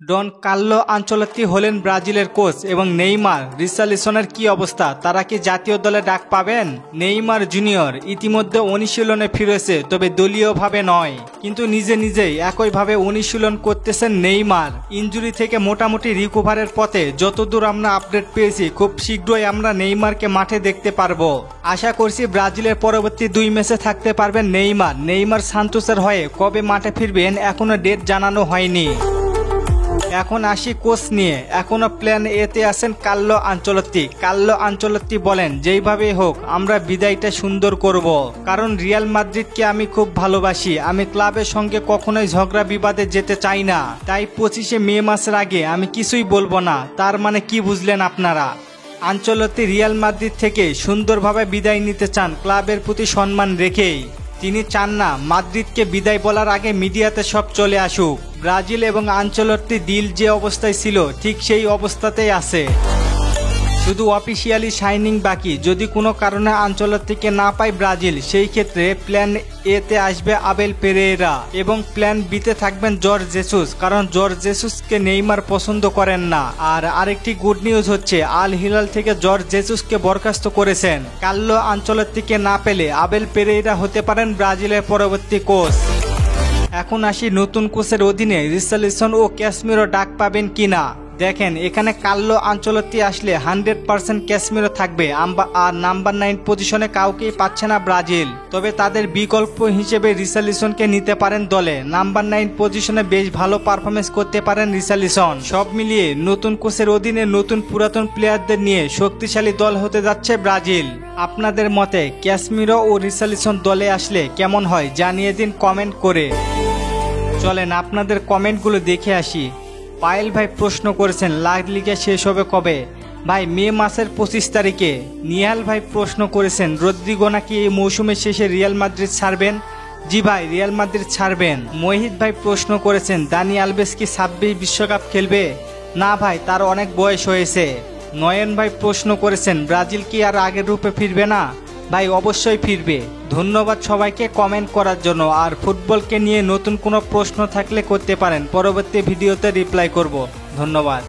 ডন Carlo Ancelotti হলেন ব্রাজিলের coach এবং নেইমার রিচার্লিসনের কি অবস্থা, তারা কি জাতীয় দলে ডাক পাবেন? নেইমার জুনিয়র ইতিমধ্যে অনুশীলনে ফিরেছে, তবে দলীয়ভাবে নয়, কিন্তু নিজেই একইভাবে অনুশীলন করতেছেন নেইমার। ইনজুরি থেকে মোটামুটি রিকভারের পথে, যতদূর আমরা আপডেট পেয়েছি খুব শীঘ্রই আমরা নেইমারকে মাঠে দেখতে পারবো। আশা করছি ব্রাজিলের পরবর্তী 2 ম্যাচে থাকতে পারবেন নেইমার সান্তোসের হয়ে কবে মাঠে ফিরবেন এখনো ডেট জানানো হয়নি। এখন আসি কোচ নিয়ে। এখনো প্ল্যান এতে আছেন কার্লো আনচেলত্তি বলেন, যেইভাবেই হোক আমরা বিদায়টা সুন্দর করব, কারণ রিয়াল মাদ্রিদকে আমি খুব ভালোবাসি। আমি ক্লাবের সঙ্গে কখনোই ঝগড়া বিবাদে যেতে চাই না, তাই 25শে মে মাসের আগে আমি কিছুই বলবো না। তার মানে কি বুঝলেন আপনারা? আনচেলত্তি রিয়াল মাদ্রিদ থেকে সুন্দরভাবে বিদায় নিতে চান, ক্লাবের প্রতি সম্মান রেখেই। তিনি চান না মাদ্রিদকে বিদায় বলার আগে মিডিয়াতে সব চলে আসুক। ব্রাজিল এবং আনচেলত্তি ডিল যে অবস্থায় ছিল ঠিক সেই অবস্থাতেই আছে, শুধু অফিসিয়ালি সাইনিং বাকি। যদি কোনো কারণে আনচেলত্তিকে না পায় ব্রাজিল, সেই ক্ষেত্রে প্ল্যান এতে আসবে আবেল পেরেইরা এবং প্ল্যান বিতে থাকবেন জর্জ জেসুস, কারণ জর্জ জেসুসকে নেইমার পছন্দ করেন না। আর আরেকটি গুড নিউজ হচ্ছে আল হিলাল থেকে জর্জ জেসুসকে বরখাস্ত করেছেন। কার্লো আনচেলত্তিকে না পেলে আবেল পেরেইরা হতে পারেন ব্রাজিলের পরবর্তী কোচ। এখন আসি নতুন কোচের অধীনে রিচার্লিসন ও ক্যাসমিরো ডাক পাবেন কিনা। দেখেন, এখানে কার্লো আনচেলত্তি আসলে 100% ক্যাসমিরো থাকবে, আর নাম্বার 9 পজিশনে কাউকেই পাচ্ছে না ব্রাজিল। তবে তাদের বিকল্প হিসেবে রিচার্লিসনকে নিতে পারেন দলে। নাম্বার 9 পজিশনে বেশ ভালো পারফরমেন্স করতে পারেন রিচার্লিসন। সব মিলিয়ে নতুন কোচের অধীনে নতুন পুরাতন প্লেয়ারদের নিয়ে শক্তিশালী দল হতে যাচ্ছে ব্রাজিল। আপনাদের মতে ক্যাসমিরো ও রিচার্লিসন দলে আসলে কেমন হয় জানিয়ে দিন কমেন্ট করে। চলেন আপনাদের কমেন্টগুলো দেখে আসি। পায়েল ভাই প্রশ্ন করেছেন লা লিগা শেষ হবে কবে? ভাই মে মাসের 25 তারিখে। নিহাল ভাই প্রশ্ন করেছেন রদ্রিগো নাকি এই মৌসুমের শেষে রিয়াল মাদ্রিদ ছাড়বেন? জি ভাই, রিয়াল মাদ্রিদ ছাড়বেন। মোহিত ভাই প্রশ্ন করেছেন দানি আলভেস কি 26 বিশ্বকাপ খেলবে? না ভাই, তার অনেক বয়স হয়েছে। নয়ন ভাই প্রশ্ন করেছেন ব্রাজিল কি আর আগের রূপে ফিরবে না? ভাই অবশ্যই ফিরবে। ধন্যবাদ সবাইকে কমেন্ট করার জন্য। আর ফুটবলকে নিয়ে নতুন কোনো প্রশ্ন থাকলে করতে পারেন, পরবর্তী ভিডিওতে রিপ্লাই করব। ধন্যবাদ।